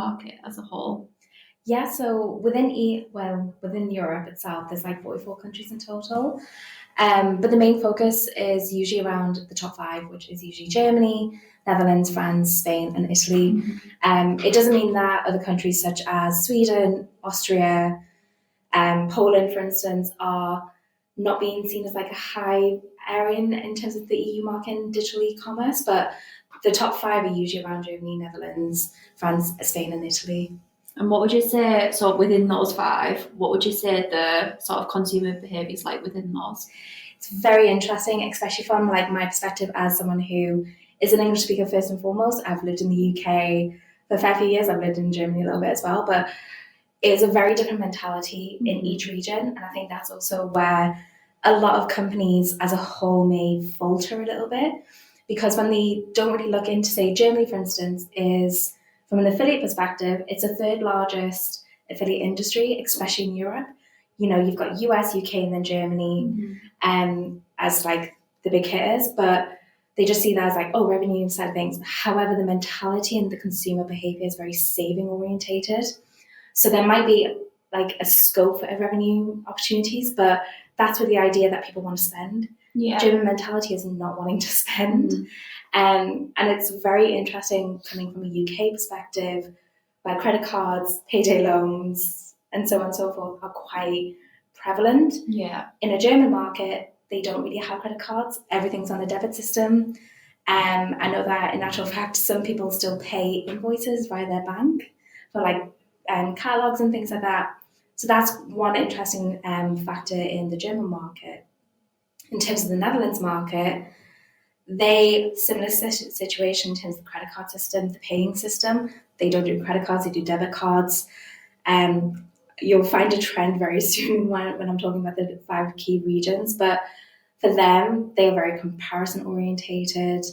market as a whole? Yeah, so within Europe itself, there's like 44 countries in total. But the main focus is usually around the top five, which is usually Germany, Netherlands, France, Spain, and Italy. It doesn't mean that other countries such as Sweden, Austria, Poland, for instance, are not being seen as like a high area in terms of the EU market in digital e-commerce, but the top five are usually around Germany, Netherlands, France, Spain, and Italy. And what would you say, so within those five, what would you say the sort of consumer behaviour is like within those? It's very interesting, especially from like my perspective as someone who is an English speaker first and foremost. I've lived in the UK for a fair few years. I've lived in Germany a little bit as well, but it's a very different mentality in each region. And I think that's also where a lot of companies as a whole may falter a little bit, because when they don't really look into, say, Germany, for instance, is from an affiliate perspective, it's the third largest affiliate industry, especially in Europe. You know, you've got US, UK, and then Germany as like the big hitters, but they just see that as like, oh, revenue side of things. However, the mentality and the consumer behavior is very saving orientated. So there might be like a scope for revenue opportunities, but that's with the idea that people want to spend. Yeah. German mentality is not wanting to spend. And it's very interesting coming from a UK perspective, where credit cards, payday loans, and so on and so forth are quite prevalent. Yeah. In a German market, they don't really have credit cards. Everything's on a debit system. I know that in actual fact, some people still pay invoices via their bank for like catalogs and things like that. So that's one interesting factor in the German market. In terms of the Netherlands market, similar situation in terms of the credit card system, the paying system. They don't do credit cards, they do debit cards. You'll find a trend very soon when I'm talking about the 5 key regions, but for them, they're very comparison orientated.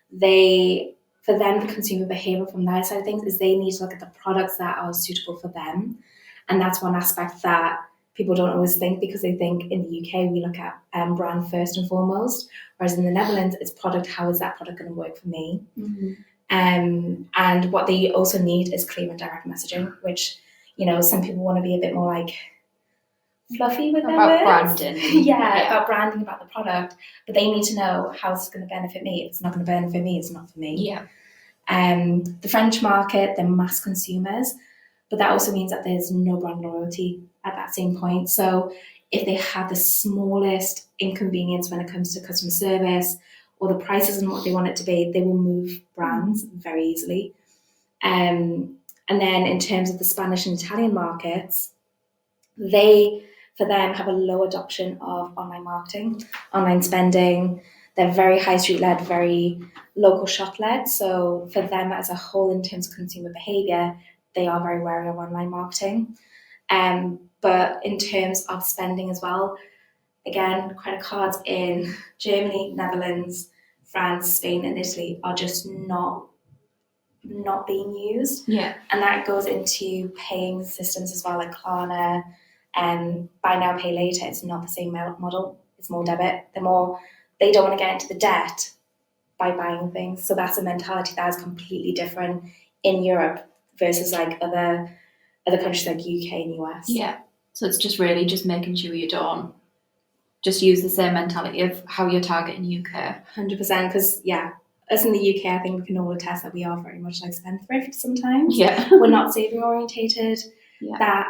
For them, the consumer behavior from their side of things is they need to look at the products that are suitable for them. And that's one aspect that people don't always think, because they think in the UK, we look at brand first and foremost, whereas in the Netherlands, it's product. How is that product going to work for me? And what they also need is clear and direct messaging, which, you know, some people want to be a bit more like fluffy with their words. Branding. About branding, about the product, but they need to know how it's going to benefit me. If it's not going to benefit me, it's not for me. The French market, they're mass consumers, but that also means that there's no brand loyalty at that same point. So if they have the smallest inconvenience when it comes to customer service, or the price isn't what they want it to be, they will move brands very easily. And then in terms of the Spanish and Italian markets, for them, have a low adoption of online marketing, online spending. They're very high street led, very local shop led. So for them as a whole, in terms of consumer behavior, they are very wary of online marketing. But in terms of spending as well, again, credit cards in Germany, Netherlands, France, Spain, and Italy are just not being used. Yeah. And that goes into paying systems as well, like Klarna and buy now, pay later. It's not the same model. It's more debit. They don't want to get into the debt by buying things. So that's a mentality that is completely different in Europe versus like other countries like UK and US. Yeah. So it's just really just making sure you don't just use the same mentality of how you're targeting UK. 100%, because us in the UK, I think we can all attest that we are very much like spendthrift sometimes. Yeah. We're not saving orientated. Yeah. That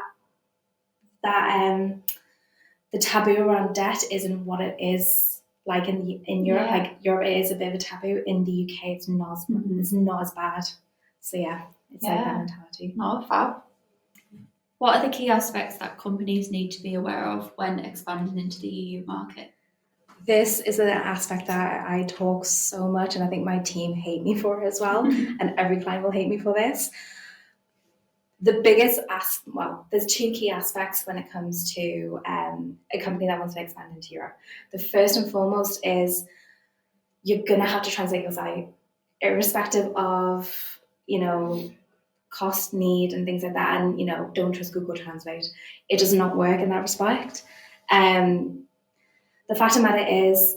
the taboo around debt isn't what it is like in Europe. Yeah. Like Europe is a bit of a taboo. In the UK, it's not it's not as bad. So it's like that mentality. Oh, fab. What are the key aspects that companies need to be aware of when expanding into the EU market? This is an aspect that I talk so much, and I think my team hate me for as well, and every client will hate me for this. The biggest there's 2 key aspects when it comes to a company that wants to expand into Europe. The first and foremost is you're going to have to translate your site, irrespective of, cost, need, and things like that. And, don't trust Google Translate. It does not work in that respect. The fact of the matter is,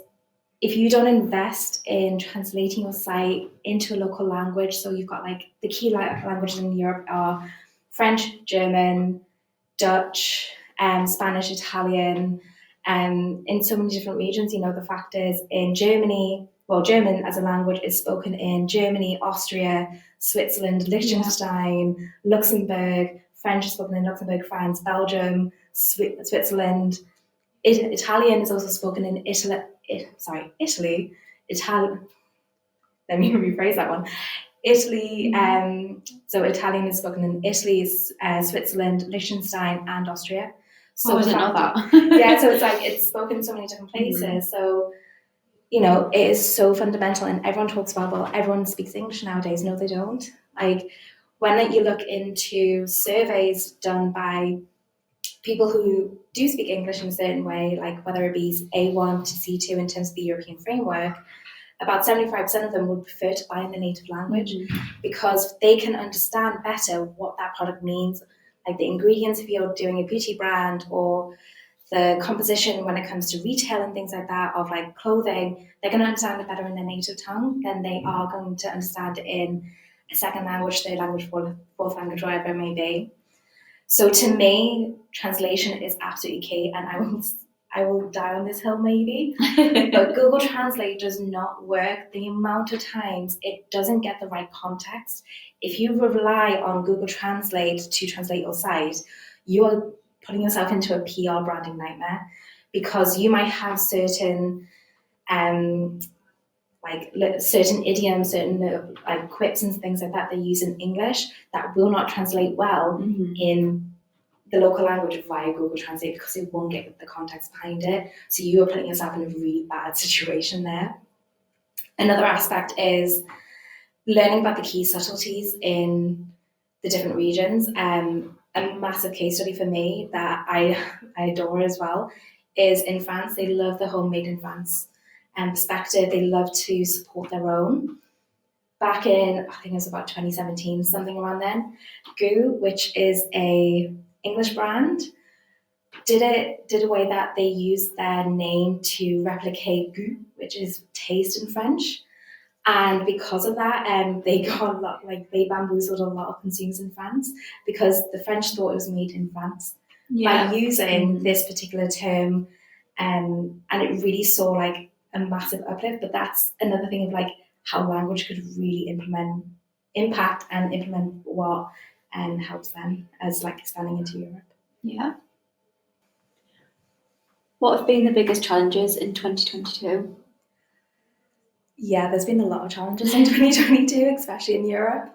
if you don't invest in translating your site into a local language, so you've got like the key languages in Europe are French, German, Dutch, Spanish, Italian, in so many different regions. The fact is in Germany, well, German as a language is spoken in Germany, Austria, Switzerland, Liechtenstein, Luxembourg. French is spoken in Luxembourg, France, Belgium, Switzerland. Italian is also spoken in Italy. Italy. Let me rephrase that one. Italy. So Italian is spoken in Italy, Switzerland, Liechtenstein, and Austria. So I didn't know that. Yeah, so it's spoken in so many different places. So it is so fundamental, and everyone talks about, well, everyone speaks English nowadays. No, they don't. Like when you look into surveys done by people who do speak English in a certain way, like whether it be A1 to C2 in terms of the European framework, about 75% of them would prefer to buy in the native language because they can understand better what that product means, like the ingredients if you're doing a beauty brand, or the composition when it comes to retail and things like that of like clothing. They're going to understand it better in their native tongue than they are going to understand it in a second language, third language, fourth language, whatever it may be. So to me, translation is absolutely key, and I will die on this hill maybe, but Google Translate does not work. The amount of times it doesn't get the right context. If you rely on Google Translate to translate your site, you are putting yourself into a PR branding nightmare, because you might have certain certain idioms, certain like quips and things like that they use in English that will not translate well in the local language via Google Translate, because it won't get the context behind it. So you are putting yourself in a really bad situation there. Another aspect is learning about the key subtleties in the different regions. A massive case study for me that I adore as well is in France. They love the whole made in France perspective. They love to support their own. Back in, I think it was about 2017, something around then, Goo, which is a English brand, did a way that they used their name to replicate goût, which is taste in French. And because of that, they got a lot, they bamboozled a lot of consumers in France, because the French thought it was made in France by using this particular term, and it really saw like a massive uplift. But that's another thing of like how language could really impact and implement what helps them as like expanding into Europe. Yeah. What have been the biggest challenges in 2022? Yeah, there's been a lot of challenges in 2022, especially in Europe.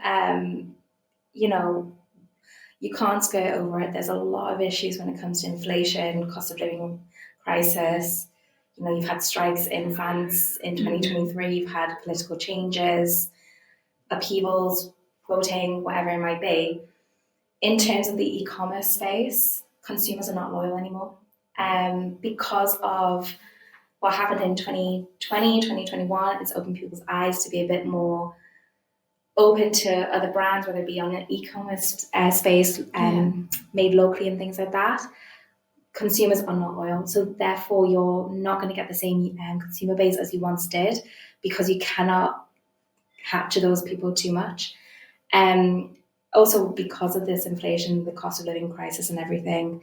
You can't skirt over it. There's a lot of issues when it comes to inflation, cost of living crisis. You've had strikes in France in 2023. You've had political changes, upheavals, voting, whatever it might be. In terms of the e-commerce space, consumers are not loyal anymore. Because of what happened in 2020, 2021, it's opened people's eyes to be a bit more open to other brands, whether it be on an e-commerce space, made locally and things like that. Consumers are not loyal, so therefore you're not going to get the same consumer base as you once did, because you cannot capture those people too much. Also, because of this inflation, the cost of living crisis and everything,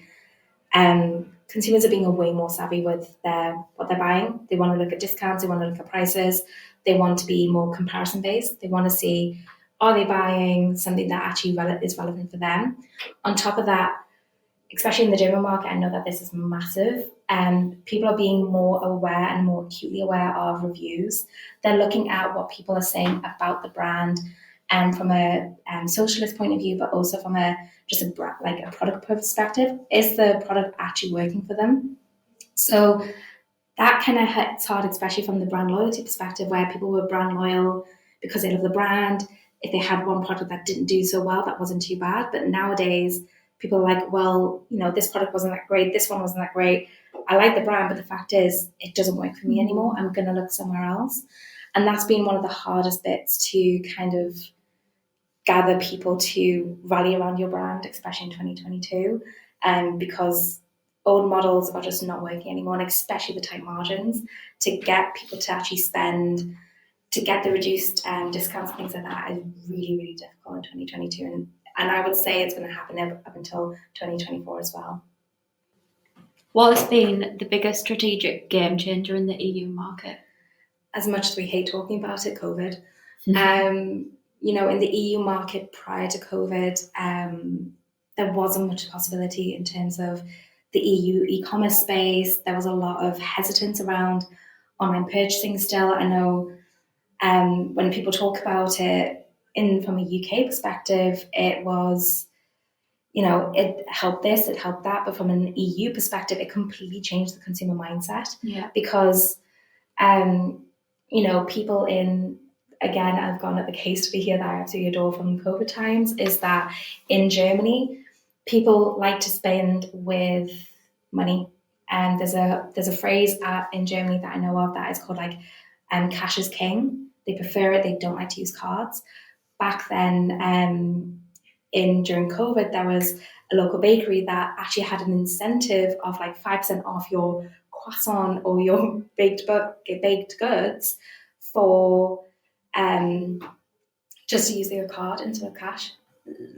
consumers are being way more savvy with what they're buying. They want to look at discounts, they want to look at prices, they want to be more comparison based. They want to see, are they buying something that actually is relevant for them? On top of that, especially in the German market, I know that this is massive, and people are being more aware and more acutely aware of reviews. They're looking at what people are saying about the brand, and from a socialist point of view, but also from a product perspective. Is the product actually working for them? So that kind of hits hard, especially from the brand loyalty perspective, where people were brand loyal because they love the brand. If they had one product that didn't do so well, that wasn't too bad. But nowadays, people are like, well, this product wasn't that great, this one wasn't that great. I like the brand, but the fact is, it doesn't work for me anymore. I'm going to look somewhere else. And that's been one of the hardest bits to kind of gather people to rally around your brand, especially in 2022, because old models are just not working anymore, and especially the tight margins to get people to actually spend, to get the reduced discounts and things like that is really, really difficult in 2022. And I would say it's going to happen up until 2024 as well. What has been the biggest strategic game changer in the EU market? As much as we hate talking about it, COVID. You know, in the EU market prior to COVID, there wasn't much possibility in terms of the EU e-commerce space. There was a lot of hesitance around online purchasing still. I know when people talk about it from a UK perspective, it was, you know, it helped this, it helped that, but from an EU perspective, it completely changed the consumer mindset. Yeah. Because, you know, people in, again, I've gone at the case study here that I absolutely adore from COVID times, is that in Germany, people like to spend with money. And there's a phrase in Germany that I know of that is called like, cash is king. They prefer it. They don't like to use cards. Back then, during COVID, there was a local bakery that actually had an incentive of like 5% off your croissant or your baked goods for just to use their card instead of cash.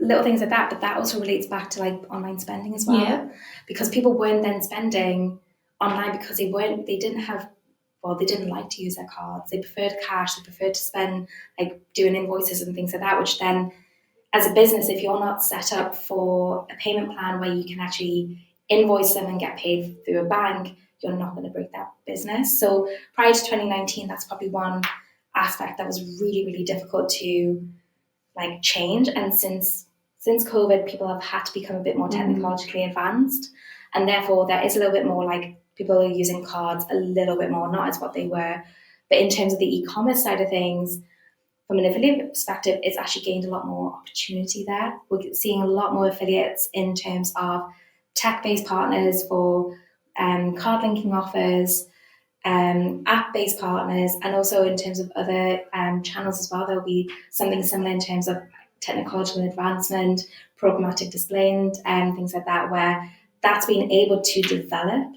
Little things like that, but that also relates back to like online spending as well. Yeah. Because people weren't then spending online because they didn't like to use their cards. They preferred cash. They preferred to spend like doing invoices and things like that, which then, as a business, if you're not set up for a payment plan where you can actually invoice them and get paid through a bank, you're not going to break that business. So prior to 2019, that's probably one aspect that was really, really difficult to like change. And since COVID, people have had to become a bit more technologically advanced, and therefore there is a little bit more like people are using cards a little bit more, not as what they were. But in terms of the e-commerce side of things, from an affiliate perspective, it's actually gained a lot more opportunity there. We're seeing a lot more affiliates in terms of tech-based partners for card linking offers, app-based partners, and also in terms of other channels as well. There'll be something similar in terms of technological advancement, programmatic display, and things like that, where that's been able to develop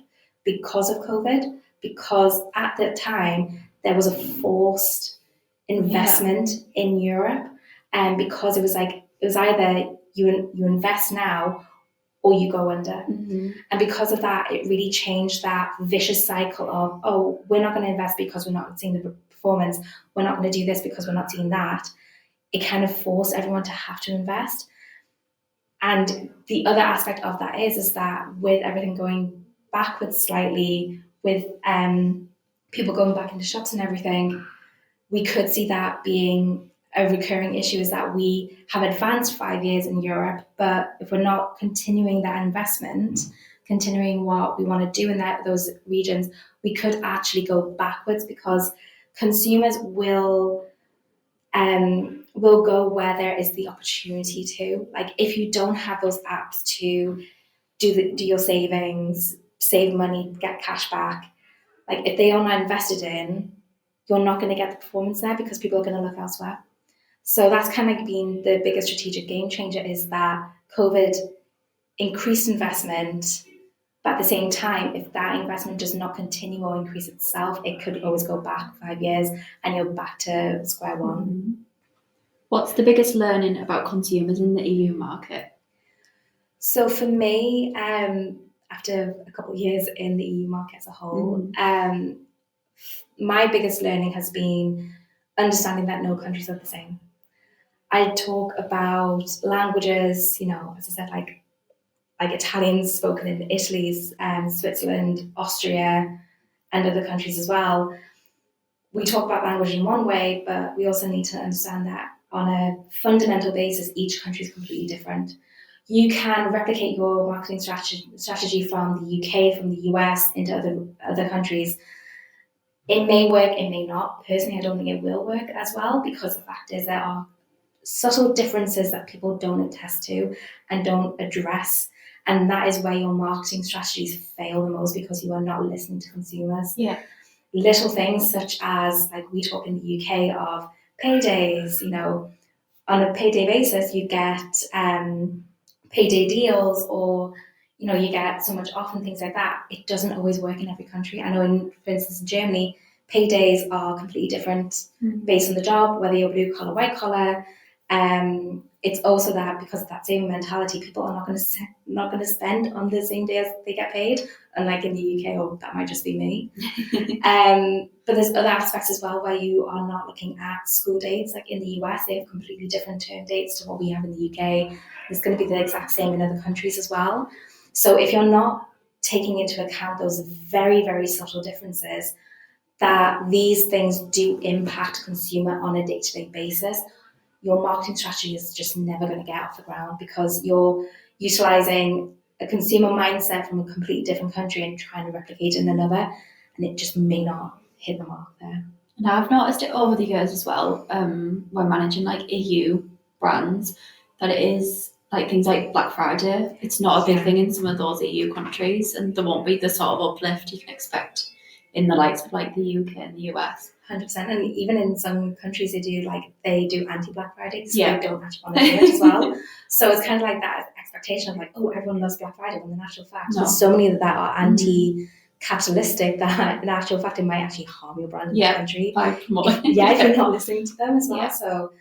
because of COVID, because at that time there was a forced investment in Europe, and because it was either you invest now or you go under. And because of that, it really changed that vicious cycle of, oh, we're not going to invest because we're not seeing the performance, we're not going to do this because we're not seeing that. It kind of forced everyone to have to invest. And the other aspect of that is that with everything going backwards slightly, with people going back into shops and everything, we could see that being a recurring issue, is that we have advanced 5 years in Europe, but if we're not continuing that investment, continuing what we want to do in those regions, we could actually go backwards, because consumers will go where there is the opportunity to. Like, if you don't have those apps to do your savings, save money, get cash back, like if they are not invested in, you're not going to get the performance there because people are going to look elsewhere. So that's kind of been the biggest strategic game changer, is that COVID increased investment, but at the same time, if that investment does not continue or increase itself, it could always go back 5 years and you're back to square one. What's the biggest learning about consumers in the EU market? So for me, after a couple of years in the EU market as a whole, my biggest learning has been understanding that no countries are the same. I talk about languages, you know, as I said, like Italian spoken in Italy, Switzerland, Austria, and other countries as well. We talk about language in one way, but we also need to understand that on a fundamental basis, each country is completely different. You can replicate your marketing strategy from the UK, from the US, into other countries. It may work, it may not. Personally, I don't think it will work as well, because the fact is there are subtle differences that people don't attest to and don't address. And that is where your marketing strategies fail the most, because you are not listening to consumers. Yeah. Little things such as, like we talk in the UK of paydays, you know, on a payday basis, you get payday deals, or you get so much off and things like that. It doesn't always work in every country. I know, for instance, in Germany, paydays are completely different based on the job, whether you're blue collar, white collar. It's also that because of that same mentality, people are not going to spend on the same day as they get paid, unlike in the UK, or that might just be me. But there's other aspects as well where you are not looking at school dates. Like in the US, they have completely different term dates to what we have in the UK. It's going to be the exact same in other countries as well. So if you're not taking into account those very, very subtle differences, that these things do impact consumer on a day-to-day basis, your marketing strategy is just never going to get off the ground, because you're utilizing a consumer mindset from a completely different country and trying to replicate it in another, and it just may not hit the mark there. And I've noticed it over the years as well, when managing like EU brands, that it is like things like Black Friday. It's not a big thing in some of those EU countries, and there won't be the sort of uplift you can expect in the likes of like the UK and the US. 100%. And even in some countries, they do anti-Black Friday, so Yeah. they don't actually want to do it as well. So it's kind of like that expectation of like, oh, everyone loves Black Friday, when in actual fact, there's so many that are anti-capitalistic that in actual fact it might actually harm your brand in the country. If you're not listening to them as well. Yeah. So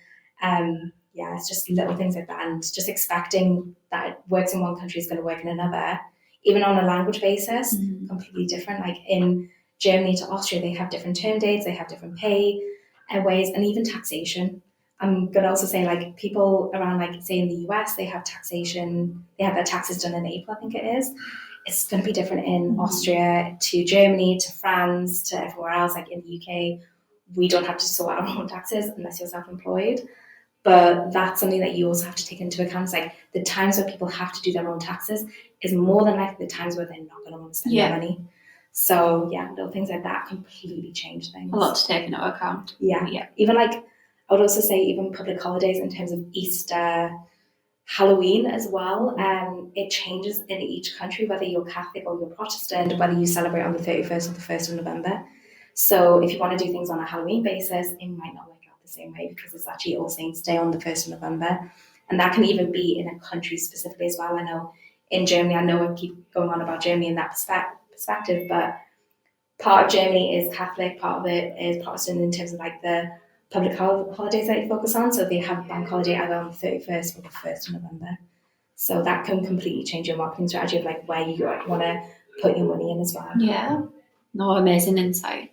it's just little things like that, and just expecting that it works in one country is going to work in another, even on a language basis, completely different. Like in Germany to Austria, they have different term dates, they have different pay ways, and even taxation. I'm going to also say, like, people around, like, say in the US, they have taxation, they have their taxes done in April, I think it is. It's going to be different in Austria to Germany to France to everywhere else. Like in the UK, we don't have to sort out our own taxes unless you're self-employed. But that's something that you also have to take into account. It's like the times where people have to do their own taxes is more than likely the times where they're not going to want to spend their money. So little things like that completely change things. A lot to take into account. Yeah. Even like, I would also say even public holidays in terms of Easter, Halloween as well. It changes in each country, whether you're Catholic or you're Protestant, whether you celebrate on the 31st or the 1st of November. So if you want to do things on a Halloween basis, it might not work out the same way, because it's actually All Saints Day on the 1st of November. And that can even be in a country specifically as well. I know in Germany, I keep going on about Germany in that perspective, but part of Germany is Catholic, part of it is Protestant in terms of like the public holidays that you focus on. So they have a bank holiday either on the 31st or the 1st of November. So that can completely change your marketing strategy of like where you want to put your money in as well. Yeah. No, amazing insight.